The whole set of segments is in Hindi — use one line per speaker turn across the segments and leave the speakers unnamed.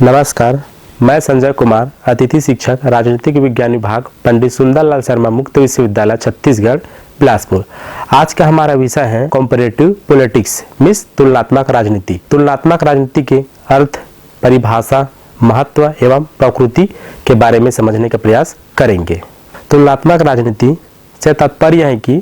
नमस्कार, मैं संजय कुमार, अतिथि शिक्षक राजनीतिक विज्ञान विभाग, पंडित सुंदरलाल शर्मा मुक्त विश्वविद्यालय छत्तीसगढ़ बिलासपुर। आज का हमारा विषय है कंपैरेटिव पॉलिटिक्स मीन्स तुलनात्मक राजनीति। तुलनात्मक राजनीति के अर्थ, परिभाषा, महत्व एवं प्रकृति के बारे में समझने का प्रयास करेंगे। तुलनात्मक राजनीति से तात्पर्य है कि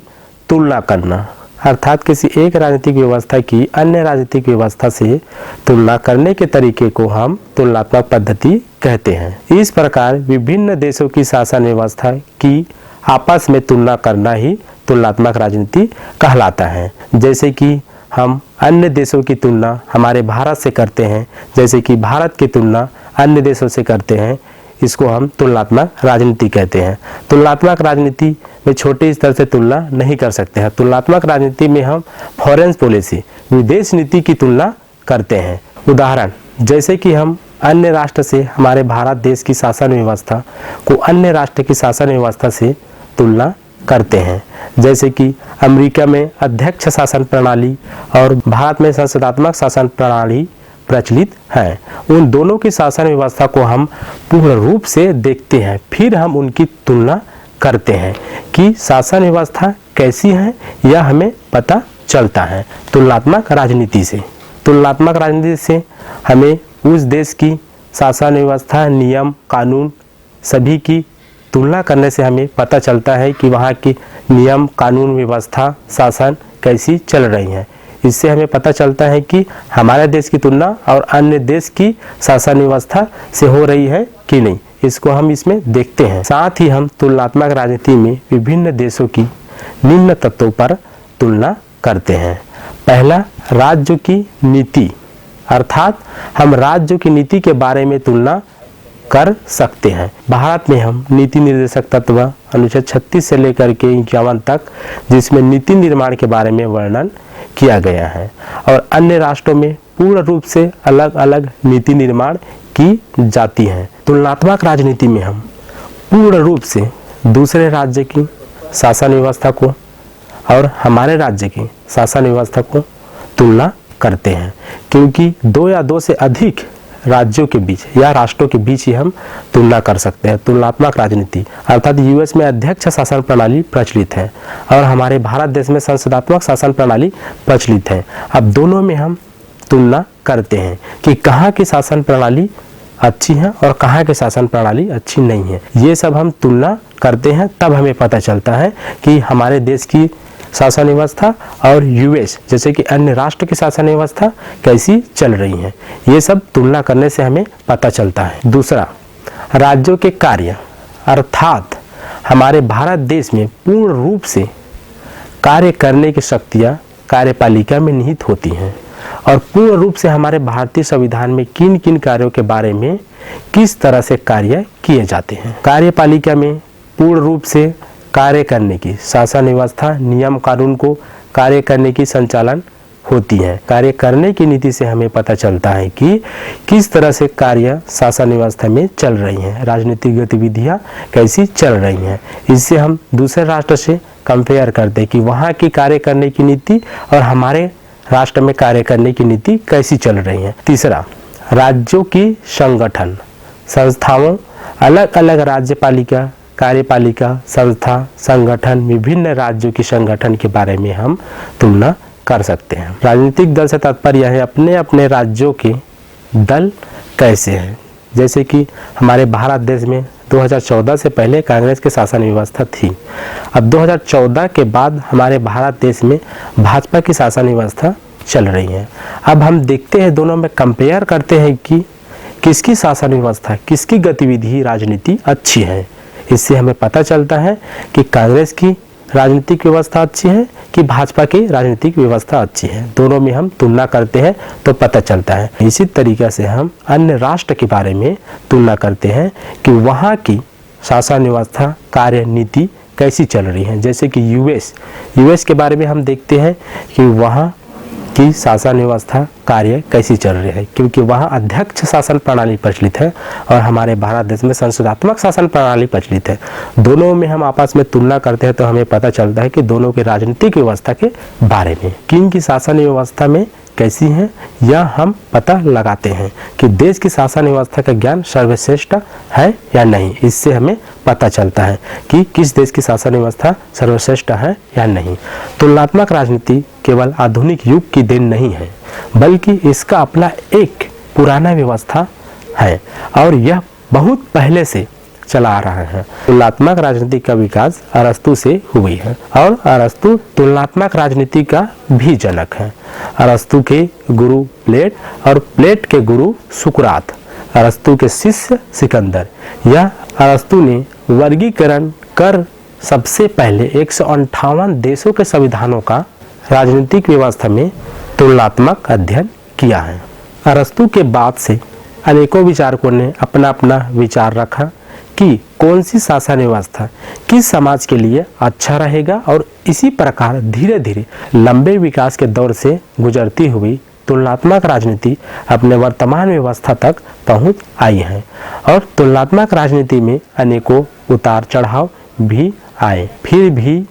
तुलना करना, अर्थात किसी एक राजनीतिक व्यवस्था की अन्य राजनीतिक व्यवस्था से तुलना करने के तरीके को हम तुलनात्मक पद्धति कहते हैं। इस प्रकार विभिन्न देशों की शासन व्यवस्था की आपस में तुलना करना ही तुलनात्मक राजनीति कहलाता है। जैसे कि हम अन्य देशों की तुलना हमारे भारत से करते हैं, जैसे कि भारत की तुलना अन्य देशों से करते हैं, इसको हम तुलनात्मक राजनीति कहते हैं। तुलनात्मक राजनीति में छोटे स्तर से तुलना नहीं कर सकते हैं। तुलनात्मक राजनीति में हम फॉरेन पॉलिसी, विदेश नीति की तुलना करते हैं। उदाहरण, जैसे कि हम अन्य राष्ट्र से हमारे भारत देश की शासन व्यवस्था को अन्य राष्ट्र की शासन व्यवस्था से तुलना करते हैं। जैसे कि अमेरिका में अध्यक्ष शासन प्रणाली और भारत में संसदात्मक शासन प्रणाली प्रचलित है। उन दोनों की शासन व्यवस्था को हम पूर्ण रूप से देखते हैं, फिर हम उनकी तुलना करते हैं कि शासन व्यवस्था कैसी है, यह हमें पता चलता है तुलनात्मक राजनीति से। तुलनात्मक राजनीति से हमें उस देश की शासन व्यवस्था, नियम, कानून सभी की तुलना करने से हमें पता चलता है कि वहाँ की नियम, कानून, व्यवस्था, शासन कैसी चल रही है। इससे हमें पता चलता है कि हमारे देश की तुलना और अन्य देश की शासन व्यवस्था से हो रही है कि नहीं, इसको हम इसमें देखते हैं। साथ ही हम तुलनात्मक राजनीति में विभिन्न देशों की निम्न तत्वों पर तुलना करते हैं। पहला, राज्य की नीति, अर्थात हम राज्य की नीति के बारे में तुलना कर सकते हैं। भारत में हम नीति निर्देशक तत्व अनुच्छेद 36 से लेकर के 51 तक, जिसमें नीति निर्माण के बारे में वर्णन किया गया है, और अन्य राष्ट्रों में पूर्ण रूप से अलग अलग नीति निर्माण की जाती है। तुलनात्मक राजनीति में हम पूर्ण रूप से दूसरे राज्य की शासन व्यवस्था को और हमारे राज्य की शासन व्यवस्था को तुलना करते हैं, क्योंकि दो या दो से अधिक राज्यों के बीच या राष्ट्रों के बीच ही हम तुलना कर सकते हैं। तुलनात्मक राजनीति अर्थात यूएस में अध्यक्ष शासन प्रणाली प्रचलित है और हमारे भारत देश में संसदात्मक शासन प्रणाली प्रचलित है। अब दोनों में हम तुलना करते हैं कि कहाँ की शासन प्रणाली अच्छी है और कहाँ की शासन प्रणाली अच्छी नहीं है। ये सब हम तुलना करते हैं, तब हमें पता चलता है कि हमारे देश की शासन व्यवस्था और यूएस जैसे कि अन्य राष्ट्र की शासन व्यवस्था कैसी चल रही है। ये सब तुलना करने से हमें पता चलता है। दूसरा, राज्यों के कार्य, अर्थात हमारे भारत देश में पूर्ण रूप से कार्य करने की शक्तियाँ कार्यपालिका में निहित होती हैं और पूर्ण रूप से हमारे भारतीय संविधान में किन किन कार्यों के बारे में किस तरह से कार्य किए जाते हैं। कार्यपालिका में पूर्ण रूप से कार्य करने की शासन व्यवस्था, नियम, कानून को कार्य करने की संचालन होती है। कार्य करने की नीति से हमें पता चलता है कि किस तरह से कार्य शासन व्यवस्था में चल रही हैं, राजनीतिक गतिविधियां कैसी चल रही हैं। इससे हम दूसरे राष्ट्र से कंपेयर करते हैं कि वहाँ की कार्य करने की नीति और हमारे राष्ट्र में कार्य करने की नीति कैसी चल रही है। तीसरा, राज्यों की संगठन, संस्थाओं, अलग अलग राज्यपालिका, कार्यपालिका, संस्था, संगठन, विभिन्न राज्यों की संगठन के बारे में हम तुलना कर सकते हैं। राजनीतिक दल से तात्पर्य है अपने अपने राज्यों के दल कैसे हैं। जैसे कि हमारे भारत देश में 2014 से पहले कांग्रेस की शासन व्यवस्था थी। अब 2014 के बाद हमारे भारत देश में भाजपा की शासन व्यवस्था चल रही है। अब हम देखते हैं, दोनों में कंपेयर करते हैं कि किसकी शासन व्यवस्था, किसकी गतिविधि, राजनीति अच्छी है। इससे हमें पता चलता है कि कांग्रेस की राजनीतिक व्यवस्था अच्छी है कि भाजपा की राजनीतिक व्यवस्था अच्छी है। दोनों में हम तुलना करते हैं तो पता चलता है। इसी तरीके से हम अन्य राष्ट्र के बारे में तुलना करते हैं कि वहाँ की शासन व्यवस्था, कार्य, नीति कैसी चल रही है। जैसे कि यूएस के बारे में हम देखते हैं कि वहाँ की शासन व्यवस्था, कार्य कैसी चल रही है, क्योंकि वहाँ अध्यक्ष शासन प्रणाली प्रचलित है और हमारे भारत देश में संसदात्मक शासन प्रणाली प्रचलित है। दोनों में हम आपस में तुलना करते हैं तो हमें पता चलता है कि दोनों के राजनीतिक व्यवस्था के बारे में, किन की शासन व्यवस्था में कैसी हैं, यह हम पता लगाते हैं कि देश की शासन व्यवस्था का ज्ञान सर्वश्रेष्ठ है या नहीं। इससे हमें पता चलता है कि किस देश की शासन व्यवस्था सर्वश्रेष्ठ है या नहीं। तुलनात्मक राजनीति केवल आधुनिक युग की देन नहीं है, बल्कि इसका अपना एक पुराना व्यवस्था है और यह बहुत पहले से चला आ रहा है। तुलनात्मक राजनीति का विकास अरस्तु से हुई है और अरस्तु तुलनात्मक राजनीति का भी जनक है। अरस्तु के गुरु प्लेट और प्लेट के गुरु सुकरात, अरस्तु के शिष्य सिकंदर। यह अरस्तु ने वर्गीकरण कर सबसे पहले 158 देशों के संविधानों का राजनीतिक व्यवस्था में तुलनात्मक अध्ययन किया है। अरस्तु के बाद से अनेकों विचारकों ने अपना अपना विचार रखा कि कौन सी शासन व्यवस्था किस समाज के लिए अच्छा रहेगा और इसी प्रकार धीरे धीरे लंबे विकास के दौर से गुजरती हुई तुलनात्मक राजनीति अपने वर्तमान व्यवस्था तक पहुंच आई है। और तुलनात्मक राजनीति में अनेकों उतार चढ़ाव भी आए, फिर भी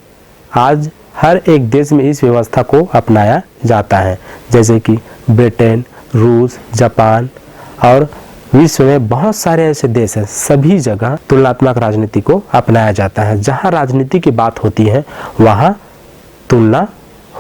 आज हर एक देश में इस व्यवस्था को अपनाया जाता है, जैसे कि ब्रिटेन, रूस, जापान और विश्व में बहुत सारे ऐसे देश हैं। सभी जगह तुलनात्मक राजनीति को अपनाया जाता है। जहां राजनीति की बात होती है वहां तुलना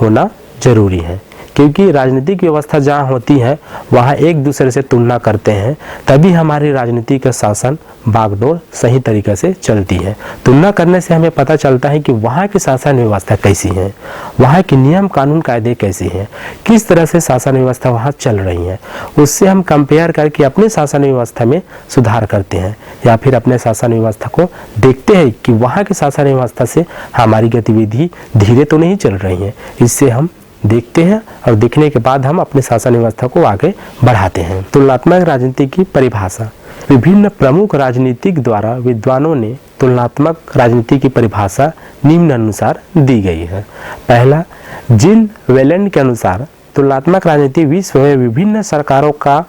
होना जरूरी है, क्योंकि राजनीतिक व्यवस्था जहाँ होती है वहाँ एक दूसरे से तुलना करते हैं, तभी हमारी राजनीति का शासन बागडोर सही तरीके से चलती है। तुलना करने से हमें पता चलता है कि वहाँ की शासन व्यवस्था कैसी है, वहाँ के नियम कानून कायदे कैसे हैं, किस तरह से शासन व्यवस्था वहाँ चल रही है। उससे हम कंपेयर करके अपने शासन व्यवस्था में सुधार करते हैं या फिर अपने शासन व्यवस्था को देखते हैं कि वहाँ की शासन व्यवस्था से हमारी गतिविधि धीरे तो नहीं चल रही है। इससे हम देखते हैं और देखने के बाद हम अपने शासन व्यवस्था को आगे बढ़ाते हैं। तुलनात्मक राजनीति की परिभाषा। विभिन्न प्रमुख राजनीतिक द्वारा विद्वानों ने तुलनात्मक राजनीति की परिभाषा निम्नानुसार दी गई है। पहला, जिन वेलेंड के अनुसार तुलनात्मक राजनीति विश्व में विभिन्न सरकारों का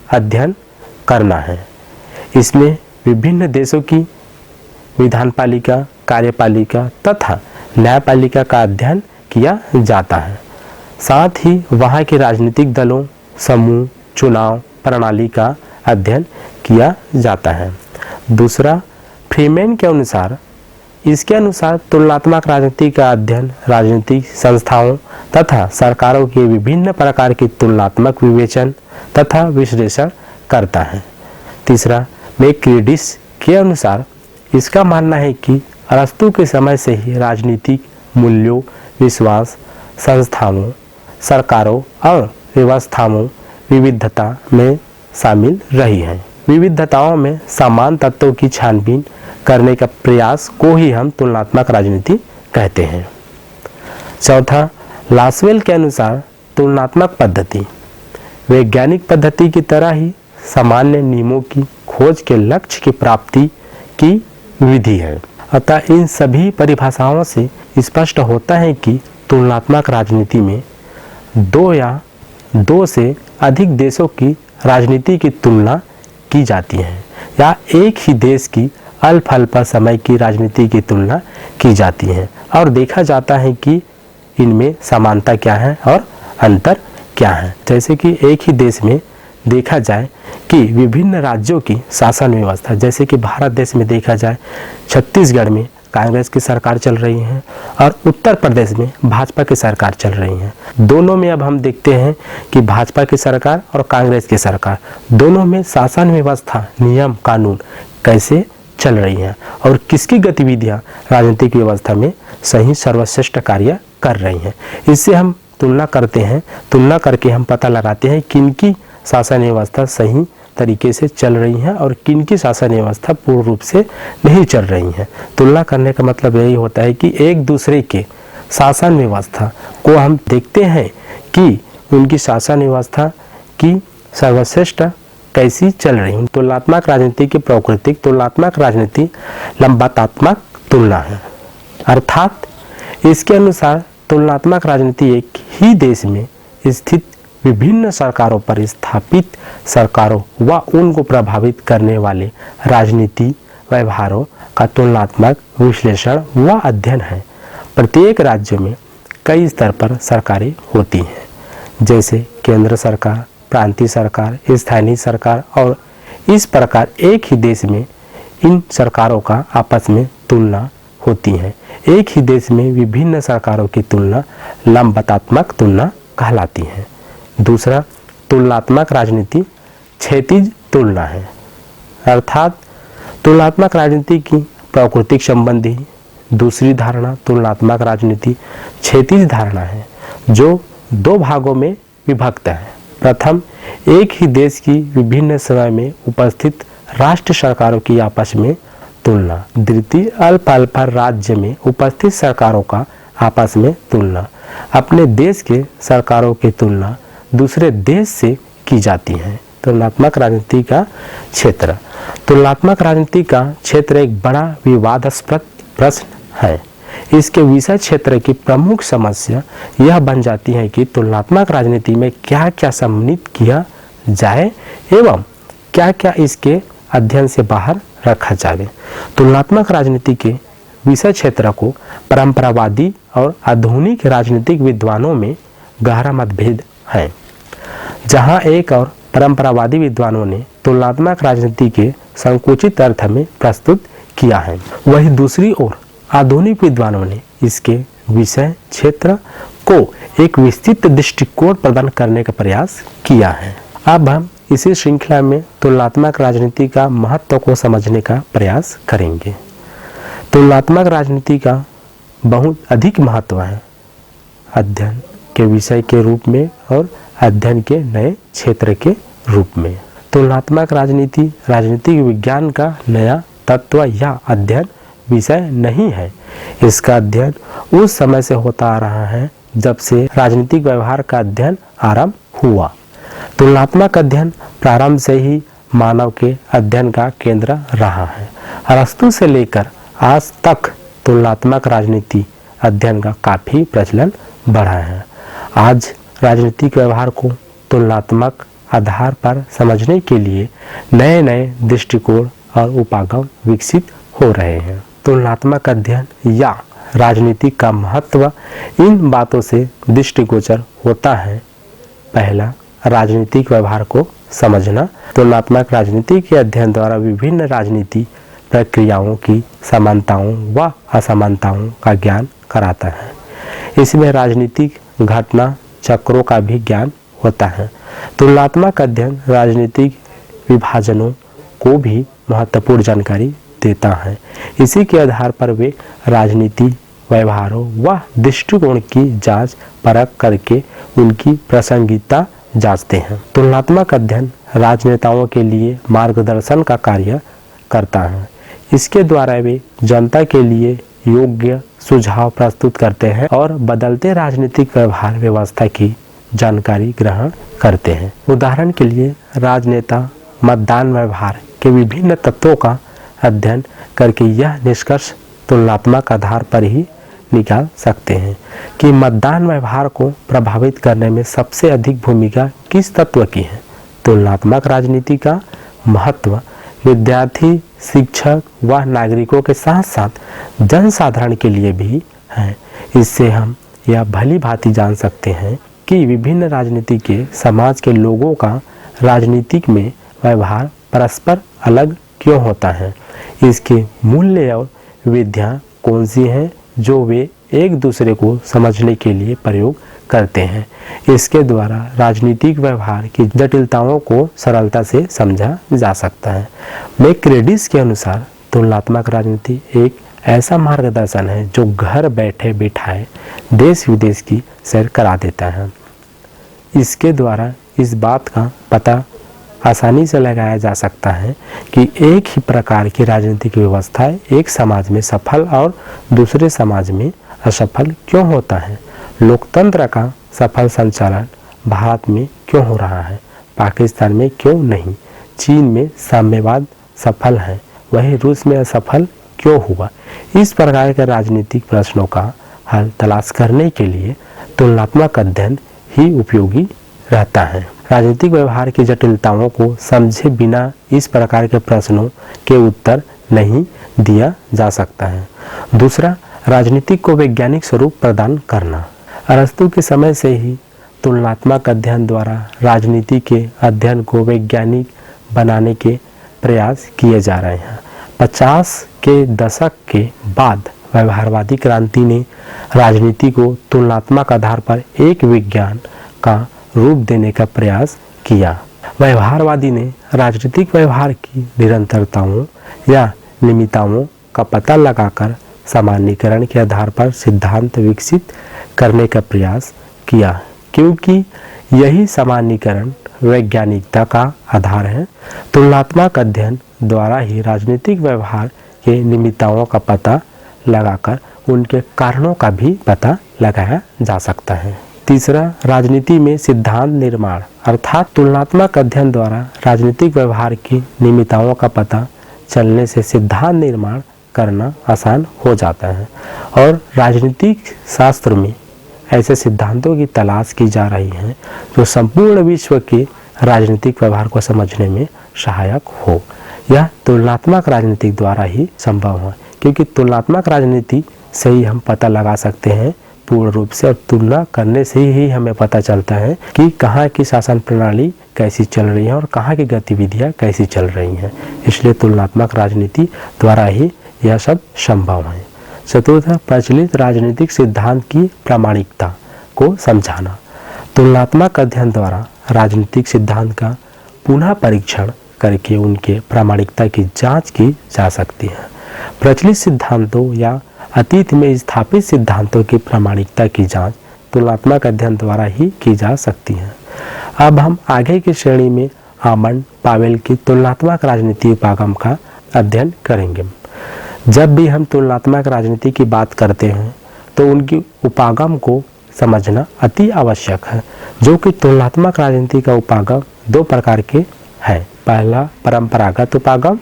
अध्ययन करना है। इसमें विभिन्न देशों की विधानपालिका, कार्यपालिका तथा न्यायपालिका का अध्ययन किया जाता है। साथ ही वहाँ के राजनीतिक दलों, समूह, चुनाव प्रणाली का अध्ययन किया जाता है। दूसरा, फ्रीमैन के अनुसार इसके अनुसार तुलनात्मक राजनीति का अध्ययन राजनीतिक संस्थाओं तथा सरकारों के विभिन्न प्रकार की तुलनात्मक विवेचन तथा विश्लेषण करता है। तीसरा, मैक्रेडिस के अनुसार इसका मानना है कि अरस्तु के समय से ही राजनीतिक मूल्यों, विश्वास, संस्थाओं, सरकारों और व्यवस्थाओं विविधता में शामिल रही है। विविधताओं में समान तत्वों की छानबीन करने का प्रयास को ही हम तुलनात्मक राजनीति कहते हैं। चौथा, लासवेल के अनुसार तुलनात्मक पद्धति वैज्ञानिक पद्धति की तरह ही सामान्य नियमों की खोज के लक्ष्य की प्राप्ति की विधि है। अतः इन सभी परिभाषाओं से स्पष्ट होता है कि तुलनात्मक राजनीति में दो या दो से अधिक देशों की राजनीति की तुलना की जाती है या एक ही देश की अल्प अल्प समय की राजनीति की तुलना की जाती है और देखा जाता है कि इनमें समानता क्या है और अंतर क्या है। जैसे कि एक ही देश में देखा जाए कि विभिन्न राज्यों की शासन व्यवस्था, जैसे कि भारत देश में देखा जाए छत्तीसगढ़ में कांग्रेस की सरकार चल रही है और उत्तर प्रदेश में भाजपा की सरकार चल रही है। दोनों में अब हम देखते हैं कि भाजपा की सरकार और कांग्रेस की सरकार दोनों में शासन व्यवस्था, नियम कानून कैसे चल रही हैं और किसकी गतिविधियां राजनीतिक व्यवस्था में सही सर्वश्रेष्ठ कार्य कर रही हैं। इससे हम तुलना करते हैं, तुलना करके हम पता लगाते हैं किनकी शासन व्यवस्था सही तरीके से चल रही है और किनकी शासन व्यवस्था पूर्ण रूप से नहीं चल रही है। तुलना करने का मतलब यही होता है कि एक दूसरे के शासन व्यवस्था को हम देखते हैं कि उनकी शासन व्यवस्था की सर्वश्रेष्ठ कैसी चल रही है। तुलनात्मक राजनीति की प्रकृति तुलनात्मक राजनीति लंबातात्मक तुलना है, अर्थात इसके अनुसार तुलनात्मक राजनीति एक ही देश में स्थित विभिन्न सरकारों पर स्थापित सरकारों व उनको प्रभावित करने वाले राजनीति व्यवहारों का तुलनात्मक विश्लेषण व अध्ययन है। प्रत्येक राज्य में कई स्तर पर सरकारें होती हैं, जैसे केंद्र सरकार, प्रांतीय सरकार, स्थानीय सरकार, और इस प्रकार एक ही देश में इन सरकारों का आपस में तुलना होती है। एक ही देश में विभिन्न सरकारों की तुलना लंबतात्मक तुलना कहलाती है। दूसरा, तुलनात्मक राजनीति क्षैतिज तुलना है, अर्थात तुलनात्मक राजनीति की प्राकृतिक संबंधी। दूसरी धारणा तुलनात्मक राजनीति क्षैतिज धारणा है, जो दो भागों में विभक्त है। प्रथम, एक ही देश की विभिन्न समय में उपस्थित राष्ट्र सरकारों की आपस में तुलना। द्वितीय, अल्प राज्य में उपस्थित सरकारों का आपस में तुलना। अपने देश के सरकारों की तुलना दूसरे देश से की जाती है। तुलनात्मक राजनीति का क्षेत्र। तुलनात्मक राजनीति का क्षेत्र एक बड़ा विवादास्पद प्रश्न है। इसके विषय क्षेत्र की प्रमुख समस्या यह बन जाती है कि तुलनात्मक राजनीति में क्या क्या सम्मिलित किया जाए एवं क्या क्या इसके अध्ययन से बाहर रखा जाए। तुलनात्मक राजनीति के विषय क्षेत्र को परंपरावादी और आधुनिक राजनीतिक विद्वानों में गहरा मतभेद है। जहां एक और परंपरावादी विद्वानों ने तुलनात्मक राजनीति के संकुचित अर्थ में प्रस्तुत किया है, वहीं दूसरी ओर आधुनिक विद्वानों ने इसके विषय क्षेत्र को एक विस्तृत दृष्टिकोण प्रदान करने का प्रयास किया है। अब हम इसी श्रृंखला में तुलनात्मक राजनीति का महत्व को समझने का प्रयास करेंगे। तुलनात्मक राजनीति का बहुत अधिक महत्व है अध्ययन के विषय के रूप में और अध्ययन के नए क्षेत्र के रूप में। तुलनात्मक राजनीति राजनीतिक विज्ञान का नया तत्व या अध्ययन विषय नहीं है। इसका अध्ययन उस समय से होता आ रहा है जब से राजनीतिक व्यवहार का अध्ययन आरंभ हुआ। तुलनात्मक अध्ययन प्रारंभ से ही मानव के अध्ययन का केंद्र रहा है। अरस्तु से लेकर आज तक तुलनात्मक राजनीति अध्ययन का काफी प्रचलन बढ़ा है। आज राजनीतिक व्यवहार को तुलनात्मक आधार पर समझने के लिए नए नए दृष्टिकोण और उपागम विकसित हो रहे हैं। तुलनात्मक अध्ययन या राजनीति का महत्व इन बातों से दृष्टिगोचर होता है। पहला, राजनीतिक व्यवहार को समझना। तुलनात्मक राजनीति के अध्ययन द्वारा विभिन्न राजनीति प्रक्रियाओं की समानताओं व असमानताओं का ज्ञान कराता है। इसमें राजनीतिक घटना चक्रों का भी ज्ञान होता है। तुलनात्मक अध्ययन राजनीतिक विभाजनों को भी महत्वपूर्ण जानकारी देता है। इसी के आधार पर वे राजनीति व्यवहारों व दृष्टिकोण की जांच परख करके उनकी प्रासंगिकता जांचते हैं। तुलनात्मक अध्ययन राजनेताओं के लिए मार्गदर्शन का कार्य करता है। इसके द्वारा वे जनता के लिए योग्य सुझाव प्रस्तुत करते हैं और बदलते राजनीतिक व्यवहार व्यवस्था की जानकारी ग्रहण करते हैं। उदाहरण के लिए राजनेता मतदान व्यवहार के विभिन्न तत्वों का अध्ययन करके यह निष्कर्ष तुलनात्मक आधार पर ही निकाल सकते हैं कि मतदान व्यवहार को प्रभावित करने में सबसे अधिक भूमिका किस तत्व की है। तुलनात्मक राजनीति का महत्व विद्यार्थी, शिक्षक व नागरिकों के साथ साथ जनसाधारण के लिए भी है। इससे हम यह भली भांति जान सकते हैं कि विभिन्न राजनीति के समाज के लोगों का राजनीतिक में व्यवहार परस्पर अलग क्यों होता है। इसके मूल्य और विधियां कौन सी हैं जो वे एक दूसरे को समझने के लिए प्रयोग करते हैं। इसके द्वारा राजनीतिक व्यवहार की जटिलताओं को सरलता से समझा जा सकता है। मैक्रेडिस के अनुसार तुलनात्मक राजनीति एक ऐसा मार्गदर्शन है जो घर बैठे बिठाए देश विदेश की सैर करा देता है। इसके द्वारा इस बात का पता आसानी से लगाया जा सकता है कि एक ही प्रकार की राजनीतिक व्यवस्था एक समाज में सफल और दूसरे समाज में असफल क्यों होता है। लोकतंत्र का सफल संचालन भारत में क्यों हो रहा है, पाकिस्तान में क्यों नहीं। चीन में साम्यवाद सफल है, वहीं रूस में असफल क्यों हुआ। इस प्रकार के राजनीतिक प्रश्नों का हल तलाश करने के लिए तुलनात्मक अध्ययन ही उपयोगी रहता है। राजनीतिक व्यवहार की जटिलताओं को समझे बिना इस प्रकार के प्रश्नों के उत्तर नहीं दिया जा सकता है। दूसरा, राजनीति को वैज्ञानिक स्वरूप प्रदान करना। अरस्तु के समय से ही तुलनात्मक अध्ययन द्वारा राजनीति के अध्ययन को वैज्ञानिक बनाने के प्रयास किए जा रहे हैं। 50 के दशक के बाद व्यवहारवादी क्रांति ने राजनीति को तुलनात्मक आधार पर एक विज्ञान का रूप देने का प्रयास किया। व्यवहारवादी ने राजनीतिक व्यवहार की निरंतरताओं या नियमितताओं का पता लगाकर सामान्यीकरण के आधार पर सिद्धांत विकसित करने का प्रयास किया, क्योंकि यही सामान्यीकरण वैज्ञानिकता का आधार है। तुलनात्मक अध्ययन द्वारा ही राजनीतिक व्यवहार के नियमितताओं का पता लगाकर उनके कारणों का भी पता लगाया जा सकता है। तीसरा, राजनीति में सिद्धांत निर्माण, अर्थात तुलनात्मक अध्ययन द्वारा राजनीतिक व्यवहार की नियमितताओं का पता चलने से सिद्धांत निर्माण करना आसान हो जाता है और राजनीतिक शास्त्र में ऐसे सिद्धांतों की तलाश की जा रही है जो संपूर्ण विश्व के राजनीतिक व्यवहार को समझने में सहायक हो। यह तुलनात्मक राजनीति द्वारा ही संभव है, क्योंकि तुलनात्मक राजनीति से ही हम पता लगा सकते हैं पूर्ण रूप से, और तुलना करने से ही हमें पता चलता है कि कहाँ की शासन प्रणाली कैसी चल रही है और कहाँ की गतिविधियाँ कैसी चल रही हैं। इसलिए तुलनात्मक राजनीति द्वारा ही यह सब संभव है। चतुर्थ, प्रचलित राजनीतिक सिद्धांत की प्रामाणिकता को समझाना। तुलनात्मक अध्ययन द्वारा राजनीतिक सिद्धांत का पुनः परीक्षण करके उनके प्रामाणिकता की जांच की जा सकती है। प्रचलित सिद्धांतों या अतीत में स्थापित सिद्धांतों की प्रामाणिकता की जांच तुलनात्मक अध्ययन द्वारा ही की जा सकती है। अब हम आगे की श्रेणी में आमंड पावेल की तुलनात्मक राजनीति उपागम का अध्ययन करेंगे। जब भी हम तुलनात्मक राजनीति की बात करते हैं तो उनकी उपागम को समझना अति आवश्यक है, जो कि तुलनात्मक राजनीति का उपागम दो प्रकार के हैं। पहला, परंपरागत उपागम,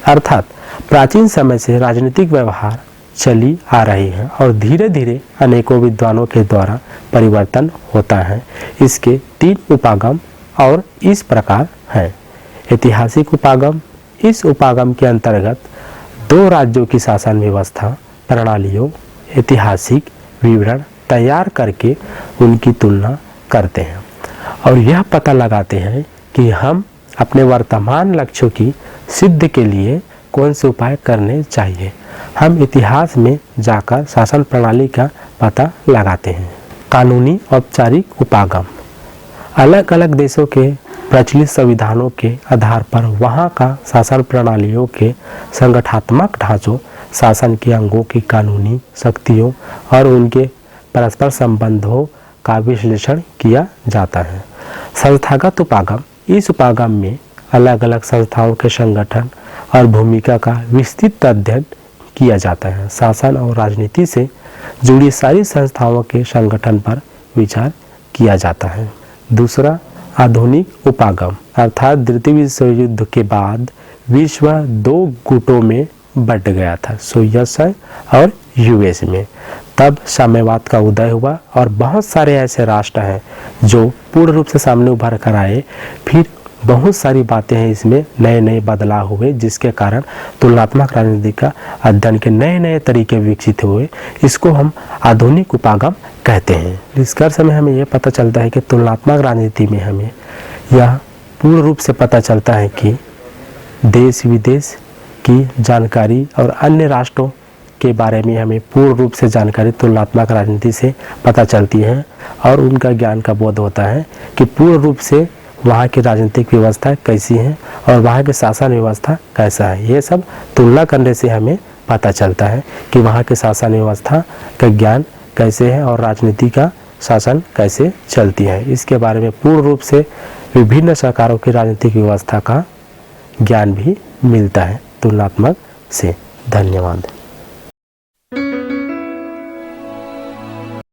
अर्थात प्राचीन समय से राजनीतिक व्यवहार चली आ रही है और धीरे धीरे अनेकों विद्वानों के द्वारा परिवर्तन होता है। इसके 3 उपागम और इस प्रकार हैं। ऐतिहासिक उपागम, इस उपागम के अंतर्गत 2 राज्यों की शासन व्यवस्था प्रणालियों ऐतिहासिक विवरण तैयार करके उनकी तुलना करते हैं और यह पता लगाते हैं कि हम अपने वर्तमान लक्ष्यों की सिद्धि के लिए कौन से उपाय करने चाहिए। हम इतिहास में जाकर शासन प्रणाली का पता लगाते हैं। कानूनी औपचारिक उपागम, अलग अलग देशों के प्रचलित संविधानों के आधार पर वहाँ का शासन प्रणालियों के संगठनात्मक ढांचों, शासन के अंगों की कानूनी शक्तियों और उनके परस्पर संबंधों का विश्लेषण किया जाता है। संस्थागत उपागम, इस उपागम में अलग अलग संस्थाओं के संगठन और भूमिका का विस्तृत अध्ययन किया जाता है। शासन और राजनीति से जुड़ी सारी संस्थाओं के संगठन पर विचार किया जाता है। दूसरा, आधुनिक उपागम, अर्थात द्वितीय विश्व युद्ध के बाद विश्व 2 गुटों में बंट गया था, सोवियत संघ और यूएस में। तब साम्यवाद का उदय हुआ और बहुत सारे ऐसे राष्ट्र हैं जो पूर्ण रूप से सामने उभर कर आए। फिर बहुत सारी बातें हैं, इसमें नए नए बदलाव हुए, जिसके कारण तुलनात्मक राजनीति का अध्ययन के नए नए तरीके विकसित हुए। इसको हम आधुनिक उपागम कहते हैं। निष्कर्ष में हमें यह पता चलता है कि तुलनात्मक राजनीति में हमें यह पूर्ण रूप से पता चलता है कि देश विदेश की जानकारी और अन्य राष्ट्रों के बारे में हमें पूर्ण रूप से जानकारी तुलनात्मक राजनीति से पता चलती है और उनका ज्ञान का बोध होता है कि पूर्ण रूप से वहाँ की राजनीतिक व्यवस्था कैसी है और वहाँ की शासन व्यवस्था कैसा है। ये सब तुलना करने से हमें पता चलता है कि वहाँ की शासन व्यवस्था का ज्ञान कैसे है और राजनीति का शासन कैसे चलती है। इसके बारे में पूर्ण रूप से विभिन्न सरकारों की राजनीतिक व्यवस्था का ज्ञान भी मिलता है तुलनात्मक से। धन्यवाद।